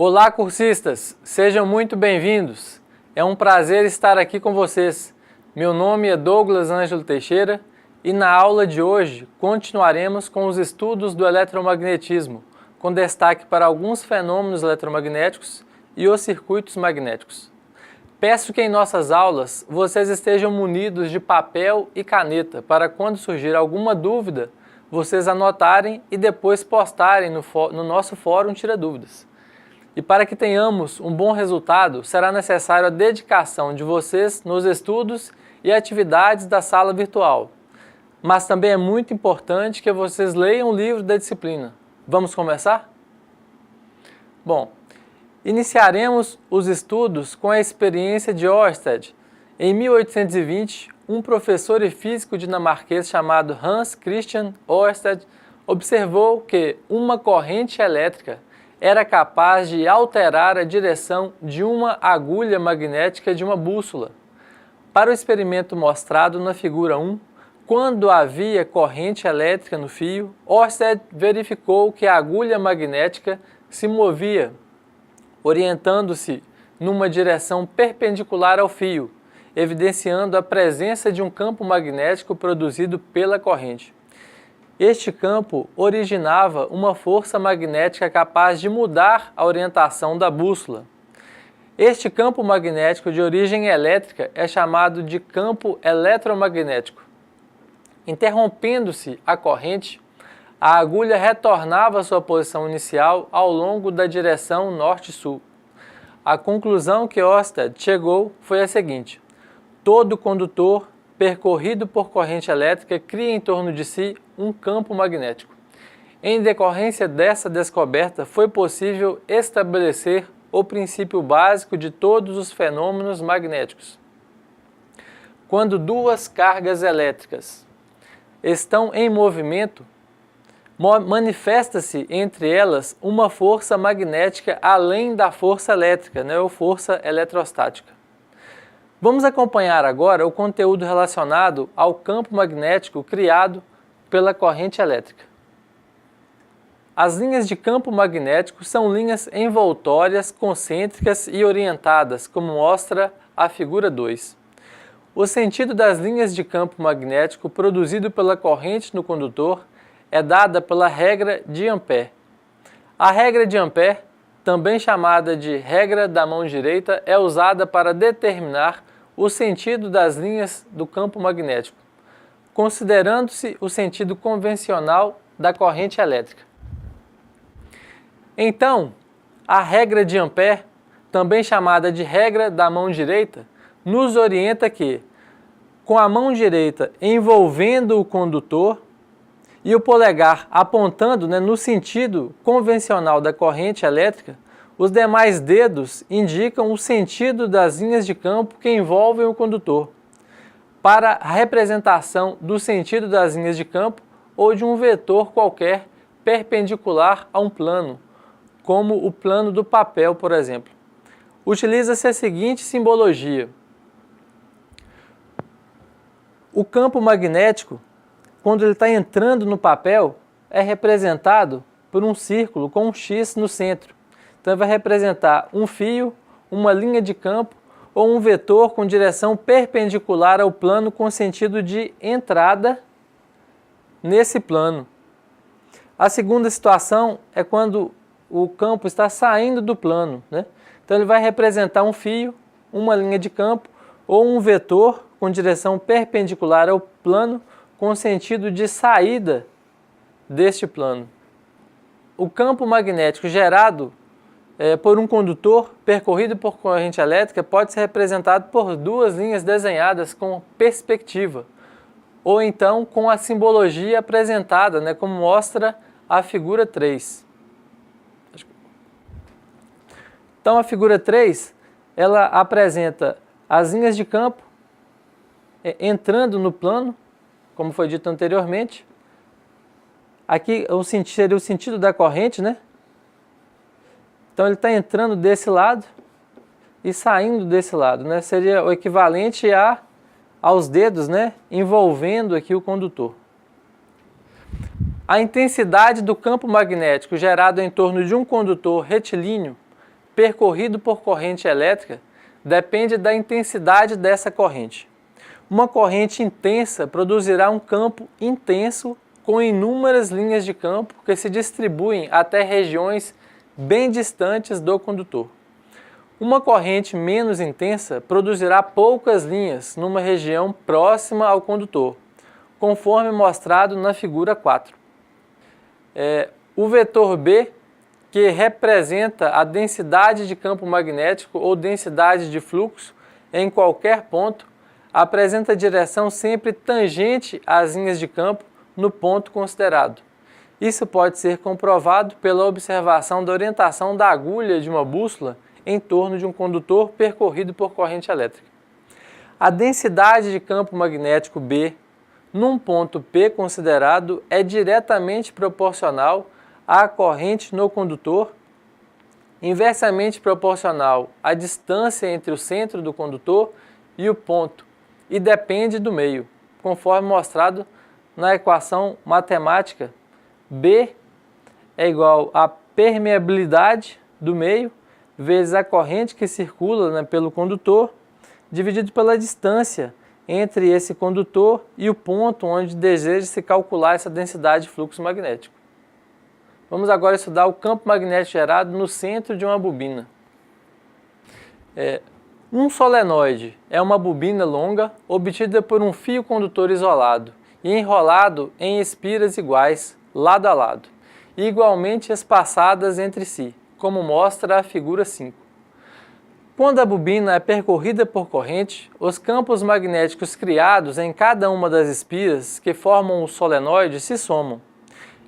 Olá, cursistas! Sejam muito bem-vindos! É um prazer estar aqui com vocês. Meu nome é Douglas Ângelo Teixeira e na aula de hoje continuaremos com os estudos do eletromagnetismo, com destaque para alguns fenômenos eletromagnéticos e os circuitos magnéticos. Peço que em nossas aulas vocês estejam munidos de papel e caneta para quando surgir alguma dúvida, vocês anotarem e depois postarem no nosso fórum Tira Dúvidas. E para que tenhamos um bom resultado, será necessário a dedicação de vocês nos estudos e atividades da sala virtual. Mas também é muito importante que vocês leiam o livro da disciplina. Vamos começar? Bom, iniciaremos os estudos com a experiência de Ørsted. Em 1820, um professor e físico dinamarquês chamado Hans Christian Ørsted observou que uma corrente elétrica era capaz de alterar a direção de uma agulha magnética de uma bússola. Para o experimento mostrado na figura 1, quando havia corrente elétrica no fio, Ørsted verificou que a agulha magnética se movia, orientando-se numa direção perpendicular ao fio, evidenciando a presença de um campo magnético produzido pela corrente. Este campo originava uma força magnética capaz de mudar a orientação da bússola. Este campo magnético de origem elétrica é chamado de campo eletromagnético. Interrompendo-se a corrente, a agulha retornava à sua posição inicial ao longo da direção norte-sul. A conclusão que Ørsted chegou foi a seguinte: todo condutor percorrido por corrente elétrica cria em torno de si um campo magnético. Em decorrência dessa descoberta, foi possível estabelecer o princípio básico de todos os fenômenos magnéticos. Quando duas cargas elétricas estão em movimento, manifesta-se entre elas uma força magnética além da força elétrica, ou força eletrostática. Vamos acompanhar agora o conteúdo relacionado ao campo magnético criado pela corrente elétrica. As linhas de campo magnético são linhas envoltórias, concêntricas e orientadas, como mostra a figura 2. O sentido das linhas de campo magnético produzido pela corrente no condutor é dada pela regra de Ampère. A regra de Ampère, também chamada de regra da mão direita, é usada para determinar o sentido das linhas do campo magnético, considerando-se o sentido convencional da corrente elétrica. Então, a regra de Ampère, também chamada de regra da mão direita, nos orienta que, com a mão direita envolvendo o condutor e o polegar apontando no sentido convencional da corrente elétrica, os demais dedos indicam o sentido das linhas de campo que envolvem o condutor, para a representação do sentido das linhas de campo ou de um vetor qualquer perpendicular a um plano, como o plano do papel, por exemplo. Utiliza-se a seguinte simbologia. O campo magnético, quando ele está entrando no papel, é representado por um círculo com um X no centro. Então, vai representar um fio, uma linha de campo ou um vetor com direção perpendicular ao plano com sentido de entrada nesse plano. A segunda situação é quando o campo está saindo do plano, Então, ele vai representar um fio, uma linha de campo ou um vetor com direção perpendicular ao plano com sentido de saída deste plano. O campo magnético gerado por um condutor percorrido por corrente elétrica pode ser representado por duas linhas desenhadas com perspectiva, ou então com a simbologia apresentada, como mostra a figura 3. Então, a figura 3, ela apresenta as linhas de campo entrando no plano, como foi dito anteriormente. Aqui seria o sentido da corrente, Então, ele está entrando desse lado e saindo desse lado, Seria o equivalente aos dedos, envolvendo aqui o condutor. A intensidade do campo magnético gerado em torno de um condutor retilíneo percorrido por corrente elétrica depende da intensidade dessa corrente. Uma corrente intensa produzirá um campo intenso com inúmeras linhas de campo que se distribuem até regiões bem distantes do condutor. Uma corrente menos intensa produzirá poucas linhas numa região próxima ao condutor, conforme mostrado na figura 4. O vetor B, que representa a densidade de campo magnético ou densidade de fluxo em qualquer ponto, apresenta direção sempre tangente às linhas de campo no ponto considerado. Isso pode ser comprovado pela observação da orientação da agulha de uma bússola em torno de um condutor percorrido por corrente elétrica. A densidade de campo magnético B num ponto P considerado é diretamente proporcional à corrente no condutor, inversamente proporcional à distância entre o centro do condutor e o ponto, e depende do meio, conforme mostrado na equação matemática. B é igual à permeabilidade do meio vezes a corrente que circula pelo condutor, dividido pela distância entre esse condutor e o ponto onde deseja-se calcular essa densidade de fluxo magnético. Vamos agora estudar o campo magnético gerado no centro de uma bobina. Um solenoide é uma bobina longa obtida por um fio condutor isolado e enrolado em espiras iguais, lado a lado, e igualmente espaçadas entre si, como mostra a figura 5. Quando a bobina é percorrida por corrente, os campos magnéticos criados em cada uma das espiras que formam o solenoide se somam,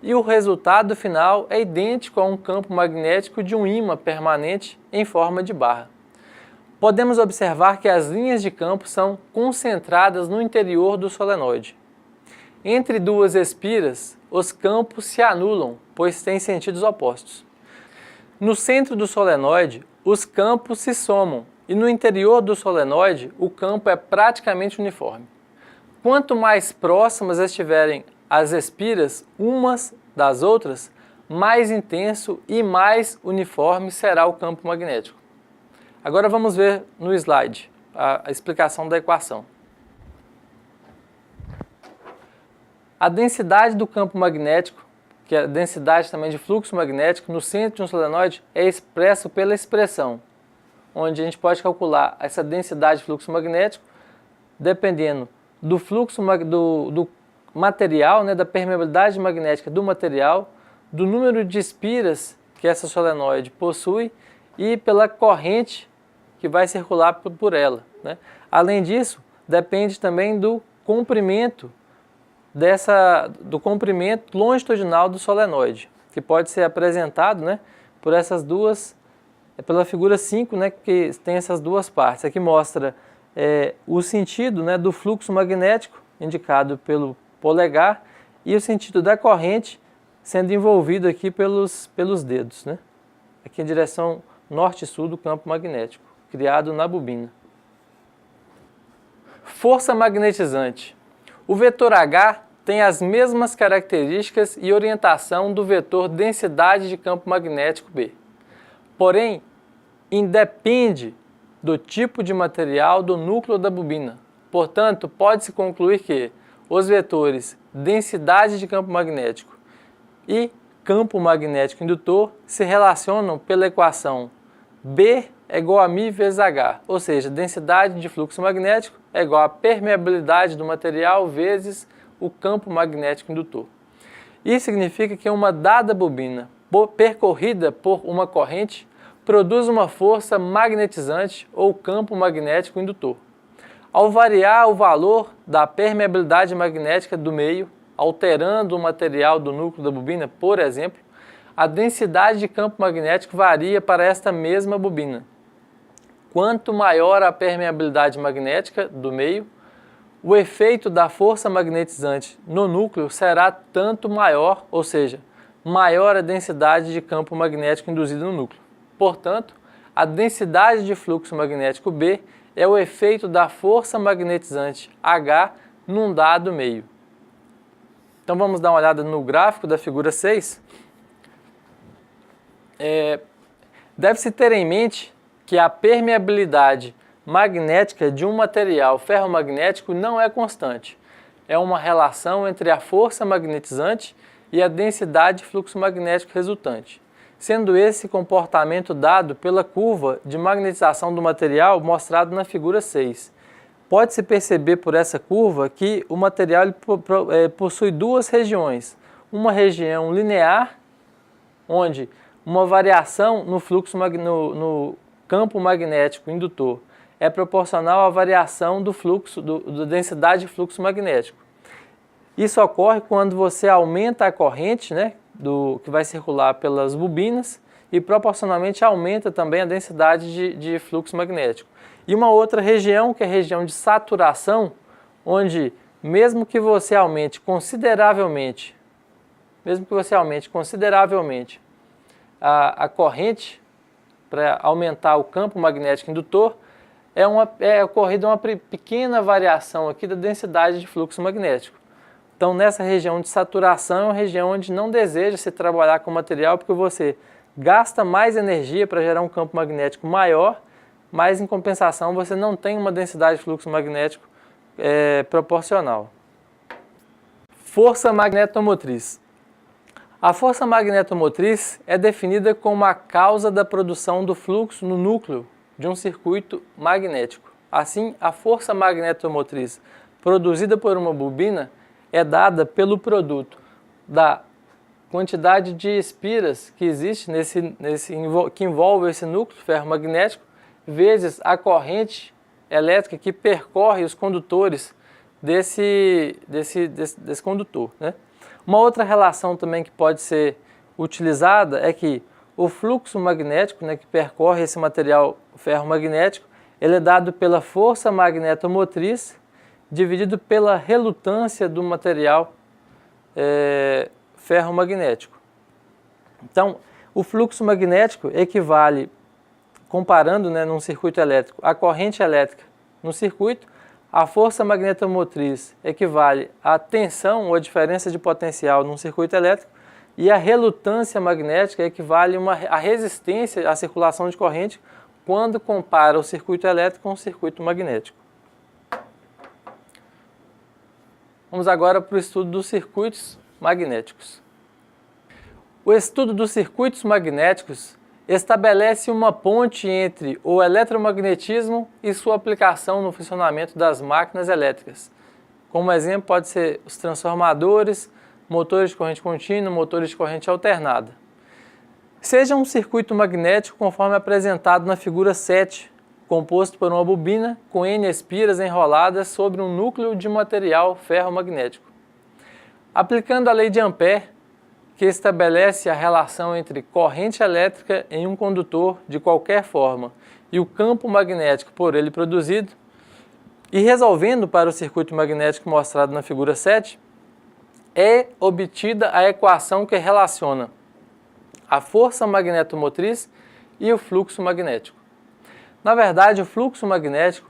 e o resultado final é idêntico a um campo magnético de um ímã permanente em forma de barra. Podemos observar que as linhas de campo são concentradas no interior do solenoide. Entre duas espiras, os campos se anulam, pois têm sentidos opostos. No centro do solenoide, os campos se somam e no interior do solenoide, o campo é praticamente uniforme. Quanto mais próximas estiverem as espiras umas das outras, mais intenso e mais uniforme será o campo magnético. Agora vamos ver no slide a explicação da equação. A densidade do campo magnético, que é a densidade também de fluxo magnético no centro de um solenoide, é expresso pela expressão, onde a gente pode calcular essa densidade de fluxo magnético dependendo do fluxo do material, da permeabilidade magnética do material, do número de espiras que essa solenoide possui e pela corrente que vai circular por ela. Além disso, depende também do comprimento longitudinal do solenoide, que pode ser apresentado por essas duas, pela figura 5, que tem essas duas partes. Aqui mostra o sentido do fluxo magnético, indicado pelo polegar, e o sentido da corrente sendo envolvido aqui pelos dedos. Aqui em direção norte e sul do campo magnético, criado na bobina. Força magnetizante. O vetor H tem as mesmas características e orientação do vetor densidade de campo magnético B. Porém, independe do tipo de material do núcleo da bobina. Portanto, pode-se concluir que os vetores densidade de campo magnético e campo magnético indutor se relacionam pela equação B é igual a μ vezes H, ou seja, densidade de fluxo magnético é igual a permeabilidade do material vezes o campo magnético indutor. Isso significa que uma dada bobina percorrida por uma corrente produz uma força magnetizante ou campo magnético indutor. Ao variar o valor da permeabilidade magnética do meio, alterando o material do núcleo da bobina, por exemplo, a densidade de campo magnético varia para esta mesma bobina. Quanto maior a permeabilidade magnética do meio, o efeito da força magnetizante no núcleo será tanto maior, ou seja, maior a densidade de campo magnético induzido no núcleo. Portanto, a densidade de fluxo magnético B é o efeito da força magnetizante H num dado meio. Então vamos dar uma olhada no gráfico da figura 6. Deve-se ter em mente que a permeabilidade magnética de um material ferromagnético não é constante. É uma relação entre a força magnetizante e a densidade de fluxo magnético resultante, sendo esse comportamento dado pela curva de magnetização do material mostrado na figura 6. Pode-se perceber por essa curva que o material possui duas regiões. Uma região linear, onde uma variação no fluxo no campo magnético indutor é proporcional à variação do fluxo, da densidade de fluxo magnético. Isso ocorre quando você aumenta a corrente, né, que vai circular pelas bobinas e proporcionalmente aumenta também a densidade de fluxo magnético. E uma outra região, que é a região de saturação, onde mesmo que você aumente consideravelmente a corrente para aumentar o campo magnético indutor, é ocorrida uma pequena variação aqui da densidade de fluxo magnético. Então, nessa região de saturação é uma região onde não deseja se trabalhar com material, porque você gasta mais energia para gerar um campo magnético maior, mas em compensação você não tem uma densidade de fluxo magnético proporcional. Força magnetomotriz. A força magnetomotriz é definida como a causa da produção do fluxo no núcleo de um circuito magnético. Assim, a força magnetomotriz produzida por uma bobina é dada pelo produto da quantidade de espiras que existe que envolve esse núcleo ferromagnético, vezes a corrente elétrica que percorre os condutores desse condutor, né? Uma outra relação também que pode ser utilizada é que o fluxo magnético, né, que percorre esse material ferromagnético, ele é dado pela força magnetomotriz dividido pela relutância do material ferromagnético. Então, o fluxo magnético equivale, comparando, né, num circuito elétrico, a corrente elétrica no circuito, a força magnetomotriz equivale à tensão ou a diferença de potencial num circuito elétrico, e a relutância magnética equivale à resistência à circulação de corrente quando compara o circuito elétrico com o circuito magnético. Vamos agora para o estudo dos circuitos magnéticos. O estudo dos circuitos magnéticos estabelece uma ponte entre o eletromagnetismo e sua aplicação no funcionamento das máquinas elétricas. Como exemplo, pode ser os transformadores, motores de corrente contínua, motores de corrente alternada. Seja um circuito magnético conforme apresentado na figura 7, composto por uma bobina com N espiras enroladas sobre um núcleo de material ferromagnético. Aplicando a lei de Ampère, que estabelece a relação entre corrente elétrica em um condutor de qualquer forma e o campo magnético por ele produzido, e resolvendo para o circuito magnético mostrado na figura 7, é obtida a equação que relaciona a força magnetomotriz e o fluxo magnético. Na verdade, o fluxo magnético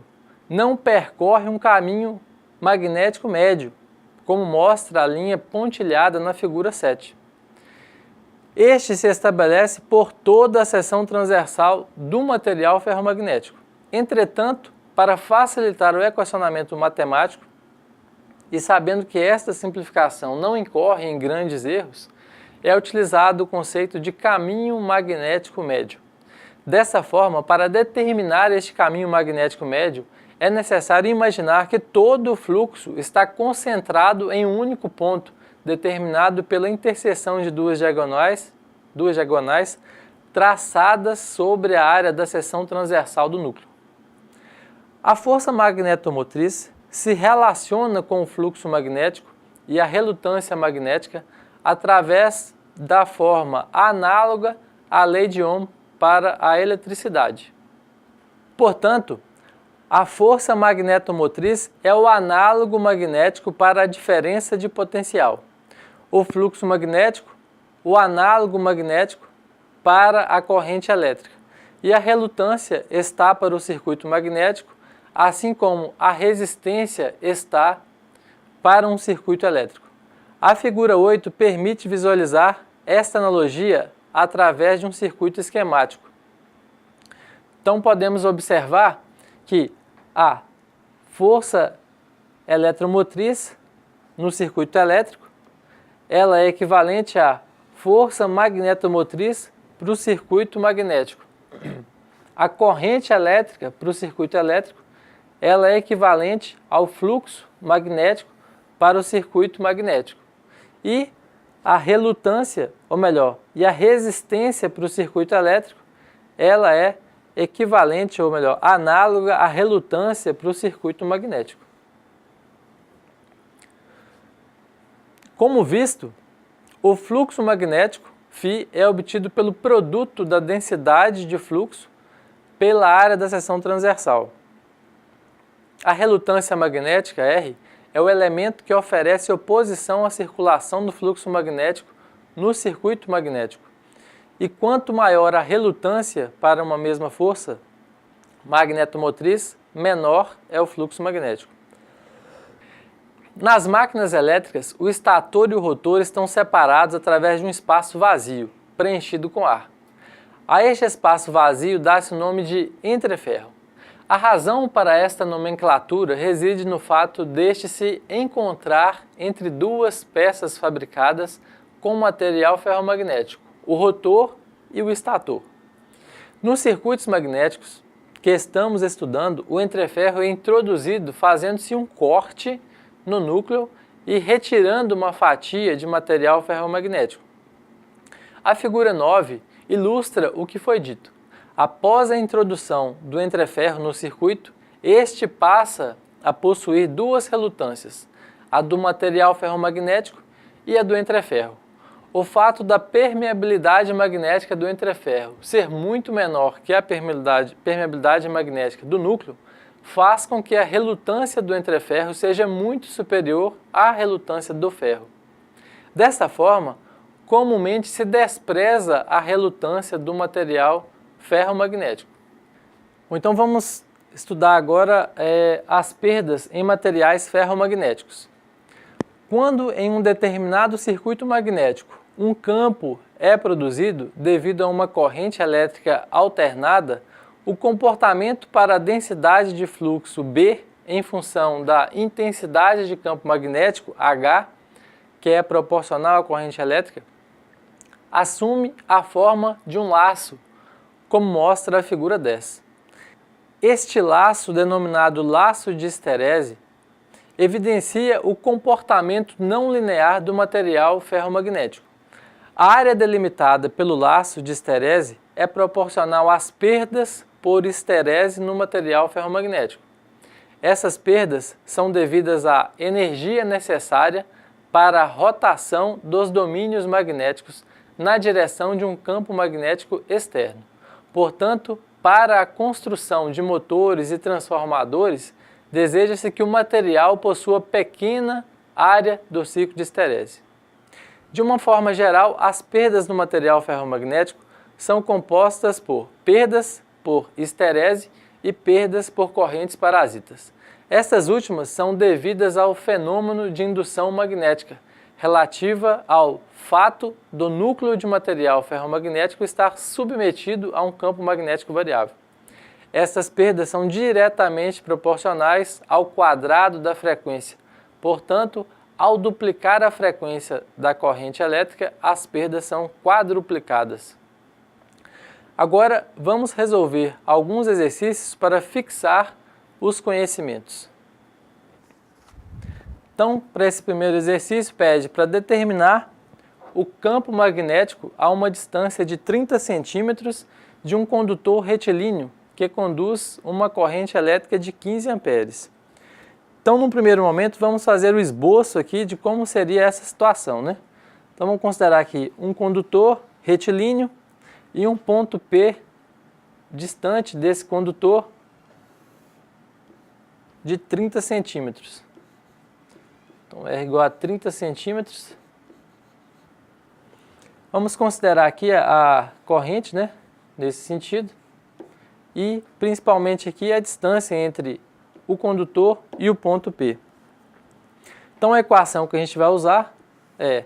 não percorre um caminho magnético médio, como mostra a linha pontilhada na figura 7. Este se estabelece por toda a seção transversal do material ferromagnético. Entretanto, para facilitar o equacionamento matemático, e sabendo que esta simplificação não incorre em grandes erros, é utilizado o conceito de caminho magnético médio. Dessa forma, para determinar este caminho magnético médio, é necessário imaginar que todo o fluxo está concentrado em um único ponto, determinado pela interseção de duas diagonais traçadas sobre a área da seção transversal do núcleo. A força magnetomotriz se relaciona com o fluxo magnético e a relutância magnética através da forma análoga à lei de Ohm para a eletricidade. Portanto, a força magnetomotriz é o análogo magnético para a diferença de potencial. O fluxo magnético, o análogo magnético para a corrente elétrica. E a relutância está para o circuito magnético, assim como a resistência está para um circuito elétrico. A figura 8 permite visualizar esta analogia através de um circuito esquemático. Então podemos observar que a força eletromotriz no circuito elétrico, ela é equivalente à força magnetomotriz para o circuito magnético. A corrente elétrica para o circuito elétrico, ela é equivalente ao fluxo magnético para o circuito magnético. E a relutância, ou melhor, e a resistência para o circuito elétrico, ela é equivalente, ou melhor, análoga à relutância para o circuito magnético. Como visto, o fluxo magnético, φ, é obtido pelo produto da densidade de fluxo pela área da seção transversal. A relutância magnética, R, é o elemento que oferece oposição à circulação do fluxo magnético no circuito magnético. E quanto maior a relutância para uma mesma força magnetomotriz, menor é o fluxo magnético. Nas máquinas elétricas, o estator e o rotor estão separados através de um espaço vazio, preenchido com ar. A este espaço vazio dá-se o nome de entreferro. A razão para esta nomenclatura reside no fato deste se encontrar entre duas peças fabricadas com material ferromagnético, o rotor e o estator. Nos circuitos magnéticos que estamos estudando, o entreferro é introduzido fazendo-se um corte no núcleo e retirando uma fatia de material ferromagnético. A figura 9 ilustra o que foi dito. Após a introdução do entreferro no circuito, este passa a possuir duas relutâncias, a do material ferromagnético e a do entreferro. O fato da permeabilidade magnética do entreferro ser muito menor que a permeabilidade magnética do núcleo faz com que a relutância do entreferro seja muito superior à relutância do ferro. Desta forma, comumente se despreza a relutância do material ferromagnético. Então vamos estudar agora as perdas em materiais ferromagnéticos. Quando em um determinado circuito magnético um campo é produzido devido a uma corrente elétrica alternada, o comportamento para a densidade de fluxo B em função da intensidade de campo magnético H, que é proporcional à corrente elétrica, assume a forma de um laço, como mostra a figura 10. Este laço, denominado laço de histerese, evidencia o comportamento não linear do material ferromagnético. A área delimitada pelo laço de histerese é proporcional às perdas por histerese no material ferromagnético. Essas perdas são devidas à energia necessária para a rotação dos domínios magnéticos na direção de um campo magnético externo. Portanto, para a construção de motores e transformadores, deseja-se que o material possua pequena área do ciclo de histerese. De uma forma geral, as perdas no material ferromagnético são compostas por perdas por histerese e perdas por correntes parasitas. Estas últimas são devidas ao fenômeno de indução magnética, relativa ao fato do núcleo de material ferromagnético estar submetido a um campo magnético variável. Estas perdas são diretamente proporcionais ao quadrado da frequência. Portanto, ao duplicar a frequência da corrente elétrica, as perdas são quadruplicadas. Agora, vamos resolver alguns exercícios para fixar os conhecimentos. Então, para esse primeiro exercício, pede para determinar o campo magnético a uma distância de 30 centímetros de um condutor retilíneo que conduz uma corrente elétrica de 15 amperes. Então, num primeiro momento, vamos fazer o esboço aqui de como seria essa situação, né? Então, vamos considerar aqui um condutor retilíneo e um ponto P distante desse condutor de 30 centímetros. Então, R igual a 30 centímetros. Vamos considerar aqui a corrente, né? Nesse sentido. E, principalmente aqui, a distância entre o condutor e o ponto P. Então, a equação que a gente vai usar é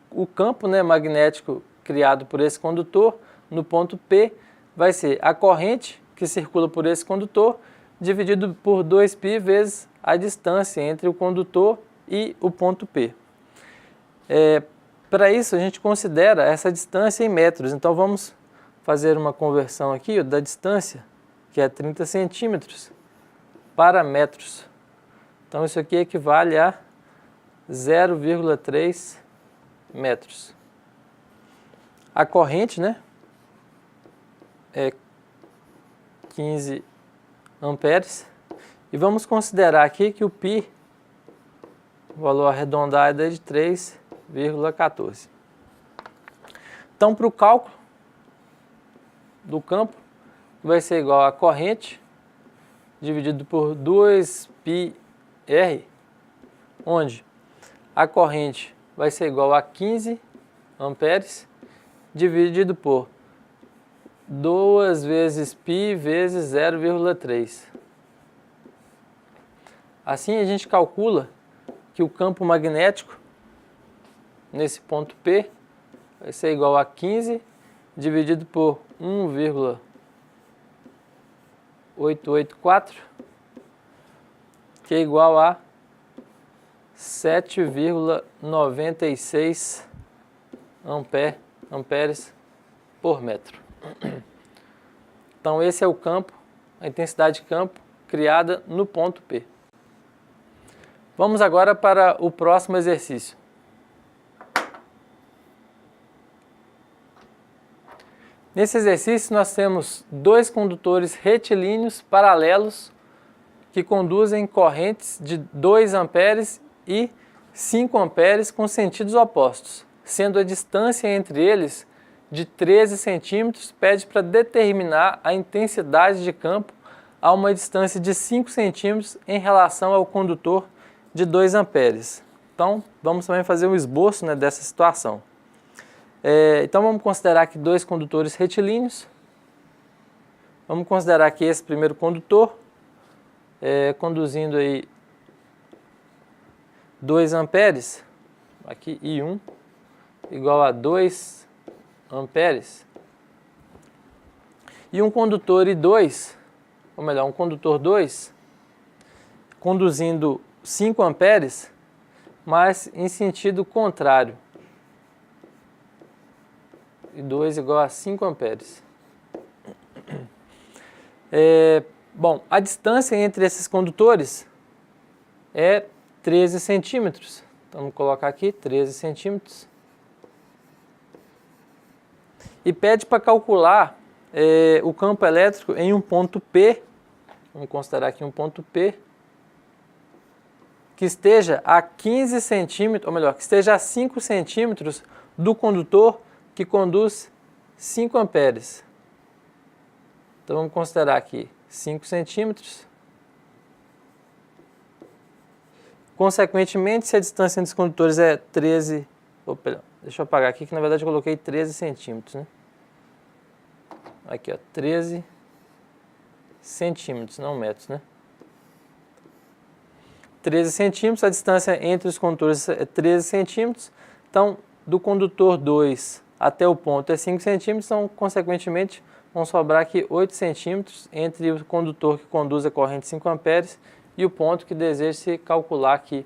o campo, né, magnético criado por esse condutor no ponto P vai ser a corrente que circula por esse condutor dividido por 2π vezes a distância entre o condutor e o ponto P. Para isso, a gente considera essa distância em metros. Então, vamos fazer uma conversão aqui da distância, que é 30 centímetros, para metros. Então, isso aqui equivale a 0,3 metros. A corrente, né, é 15 amperes. E vamos considerar aqui que o π, o valor arredondado é de 3,14. Então, para o cálculo do campo, vai ser igual a corrente dividido por 2πr, onde a corrente vai ser igual a 15 amperes dividido por 2 vezes π vezes 0,3. Assim a gente calcula que o campo magnético nesse ponto P vai ser igual a 15 dividido por 1,884, que é igual a 7,96 amperes por metro. Então esse é o campo, a intensidade de campo criada no ponto P. Vamos agora para o próximo exercício. Nesse exercício nós temos dois condutores retilíneos paralelos que conduzem correntes de 2 amperes e 5 amperes com sentidos opostos, sendo a distância entre eles de 13 centímetros, pede para determinar a intensidade de campo a uma distância de 5 centímetros em relação ao condutor de 2 amperes. Então, vamos também fazer um esboço, né, dessa situação. Então, vamos considerar aqui dois condutores retilíneos. Vamos considerar que esse primeiro condutor, conduzindo aí 2 amperes, aqui I1, igual a 2 amperes. E um condutor I2, ou melhor, um condutor 2, conduzindo 5 amperes, mas em sentido contrário. I2 igual a 5 amperes. Bom, a distância entre esses condutores é 13 centímetros. Então, vamos colocar aqui 13 centímetros. E pede para calcular o campo elétrico em um ponto P, vamos considerar aqui um ponto P, que esteja a 15 centímetros, ou melhor, que esteja a 5 centímetros do condutor que conduz 5 amperes. Então, vamos considerar aqui 5 centímetros. Consequentemente, se a distância entre os condutores é 13... deixa eu apagar aqui, que na verdade eu coloquei 13 centímetros, né? Aqui, ó, 13 centímetros, não metros, né? 13 centímetros, a distância entre os condutores é 13 centímetros. Então, do condutor 2 até o ponto é 5 centímetros, então, consequentemente, vão sobrar aqui 8 centímetros entre o condutor que conduz a corrente 5 amperes e o ponto que deseja-se calcular aqui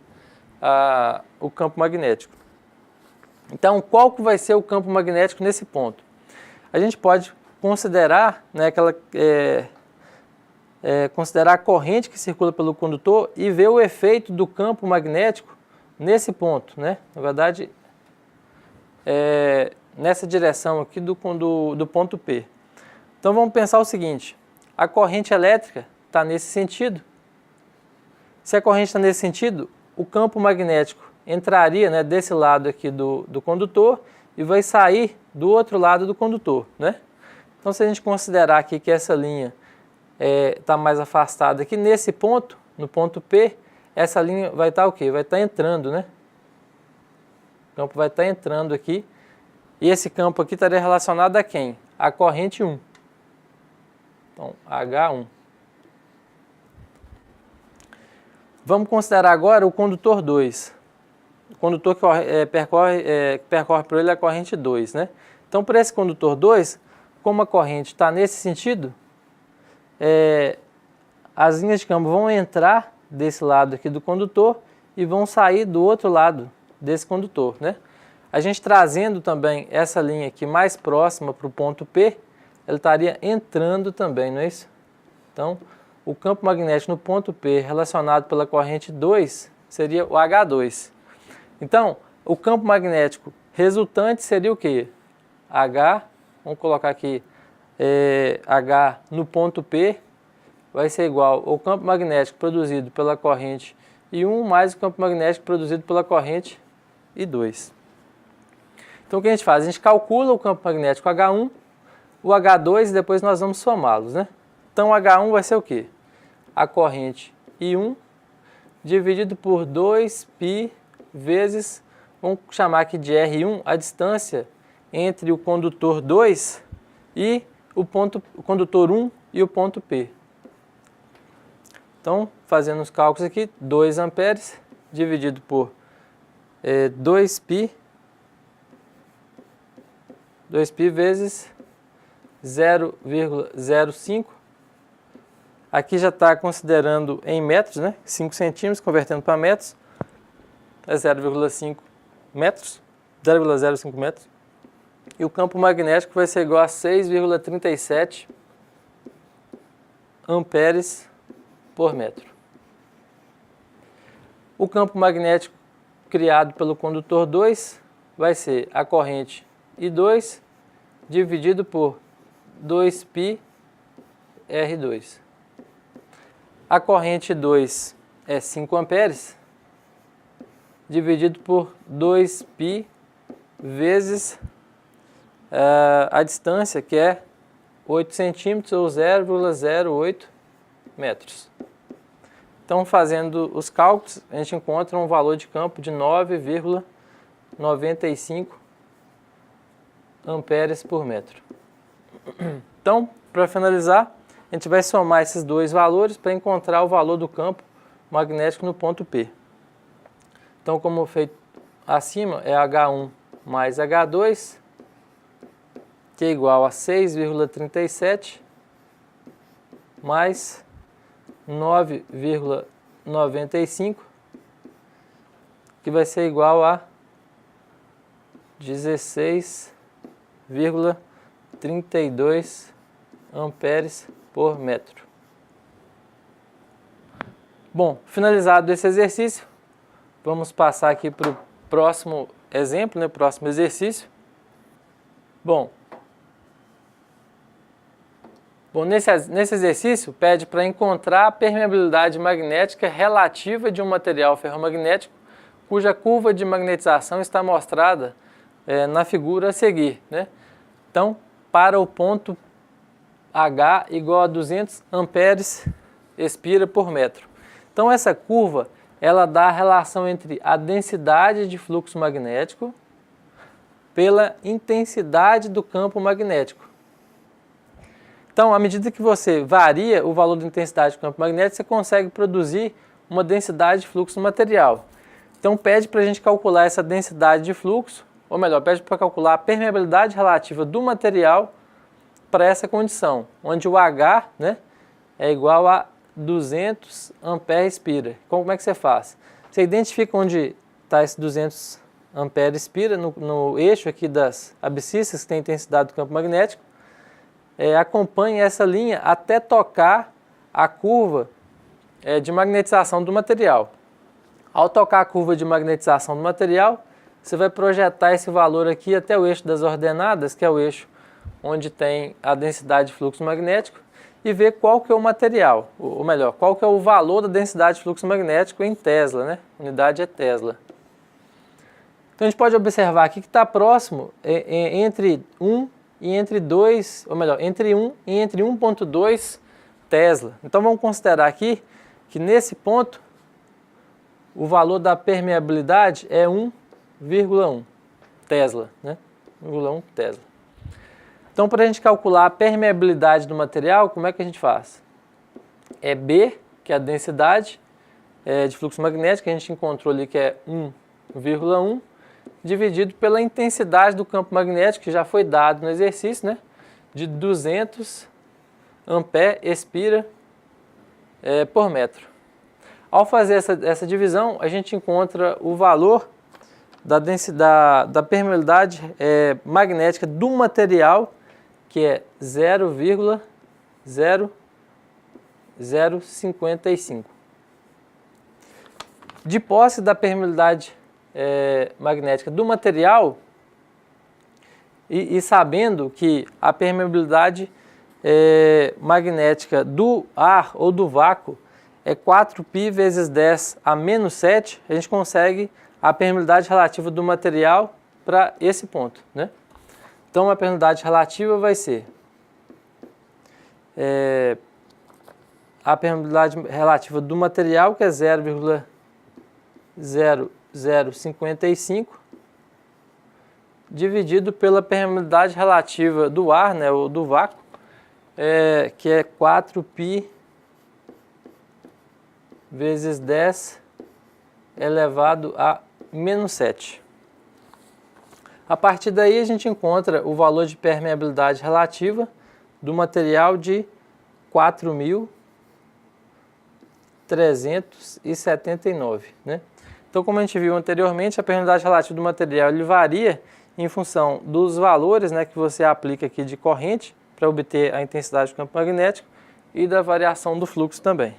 o campo magnético. Então, qual que vai ser o campo magnético nesse ponto? A gente pode considerar, né, considerar a corrente que circula pelo condutor e ver o efeito do campo magnético nesse ponto, né? Na verdade, nessa direção aqui do ponto P. Então vamos pensar o seguinte: a corrente elétrica está nesse sentido. Se a corrente está nesse sentido, o campo magnético entraria, né, desse lado aqui do condutor e vai sair do outro lado do condutor, né? Então, se a gente considerar aqui que essa linha está mais afastada aqui, nesse ponto, no ponto P, essa linha vai estar o quê? Vai estar entrando, né? O campo vai estar entrando aqui. E esse campo aqui estaria relacionado a quem? A corrente 1. Então, H1. Vamos considerar agora o condutor 2. O condutor que percorre por ele a corrente 2, né? Então, para esse condutor 2, como a corrente está nesse sentido, as linhas de campo vão entrar desse lado aqui do condutor e vão sair do outro lado desse condutor, né? A gente trazendo também essa linha aqui mais próxima para o ponto P, ela estaria entrando também, não é isso? Então, o campo magnético no ponto P relacionado pela corrente 2 seria o H2. Então, o campo magnético resultante seria o quê? H, vamos colocar aqui, H no ponto P vai ser igual ao campo magnético produzido pela corrente I1 mais o campo magnético produzido pela corrente I2. Então, o que a gente faz? A gente calcula o campo magnético H1, o H2 e depois nós vamos somá-los, né? Então, H1 vai ser o quê? A corrente I1 dividido por 2π vezes, vamos chamar aqui de R1, a distância entre o condutor 2 e o condutor 1 e o ponto P. Então, fazendo os cálculos aqui, 2 amperes dividido por 2π vezes 0,05. Aqui já está considerando em metros, né? 5 centímetros, convertendo para metros, é 0,5 metros, 0,05 metros. E o campo magnético vai ser igual a 6,37 amperes por metro. O campo magnético criado pelo condutor 2 vai ser a corrente I2 dividido por 2π R2. A corrente 2 é 5 amperes dividido por 2π vezes a distância, que é 8 centímetros ou 0,08 metros. Então, fazendo os cálculos, a gente encontra um valor de campo de 9,95 amperes por metro. Então, para finalizar, a gente vai somar esses dois valores para encontrar o valor do campo magnético no ponto P. Então, como feito acima, é H1 mais H2, que é igual a 6,37 mais 9,95, que vai ser igual a 16,32 amperes por metro. Bom, finalizado esse exercício, vamos passar aqui para o próximo exemplo, né, próximo exercício. Bom, nesse exercício pede para encontrar a permeabilidade magnética relativa de um material ferromagnético cuja curva de magnetização está mostrada na figura a seguir, né? Então, para o ponto H igual a 200 amperes espira por metro. Então, essa curva ela dá a relação entre a densidade de fluxo magnético pela intensidade do campo magnético. Então, à medida que você varia o valor da intensidade do campo magnético, você consegue produzir uma densidade de fluxo no material. Então, pede para a gente calcular essa densidade de fluxo, ou melhor, pede para calcular a permeabilidade relativa do material para essa condição, onde o H, né, é igual a 200 amperes espira. Como é que você faz? Você identifica onde está esse 200 amperes espira, no eixo aqui das abscissas que tem a intensidade do campo magnético, acompanhe essa linha até tocar a curva de magnetização do material. Ao tocar a curva de magnetização do material, você vai projetar esse valor aqui até o eixo das ordenadas, que é o eixo onde tem a densidade de fluxo magnético, e ver qual que é o material, ou melhor, qual que é o valor da densidade de fluxo magnético em Tesla, né? A unidade é Tesla. Então a gente pode observar aqui que está próximo entre 1 e entre 2, ou melhor, entre 1 e entre 1,2 Tesla. Então vamos considerar aqui que nesse ponto o valor da permeabilidade é 1,1 Tesla, né? 1,1 Tesla. Então, para a gente calcular a permeabilidade do material, como é que a gente faz? É B, que é a densidade de fluxo magnético, que a gente encontrou ali que é 1,1, dividido pela intensidade do campo magnético, que já foi dado no exercício, né? de 200 ampere expira por metro. Ao fazer essa divisão, a gente encontra o valor da densidade, da permeabilidade magnética do material, que é 0,0055. De posse da permeabilidade magnética do material e sabendo que a permeabilidade magnética do ar ou do vácuo é 4π vezes 10 a menos 7, a gente consegue a permeabilidade relativa do material para esse ponto, né? Então a permeabilidade relativa vai ser a permeabilidade relativa do material, que é 0,0055, dividido pela permeabilidade relativa do ar, né, ou do vácuo, que é 4π vezes 10 elevado a menos 7. A partir daí a gente encontra o valor de permeabilidade relativa do material de 4.379, né? Então, como a gente viu anteriormente, a permeabilidade relativa do material ele varia em função dos valores, né, que você aplica aqui de corrente para obter a intensidade do campo magnético e da variação do fluxo também.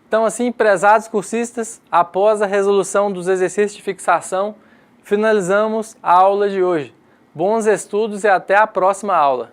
Então, assim, prezados cursistas, após a resolução dos exercícios de fixação, finalizamos a aula de hoje. Bons estudos e até a próxima aula!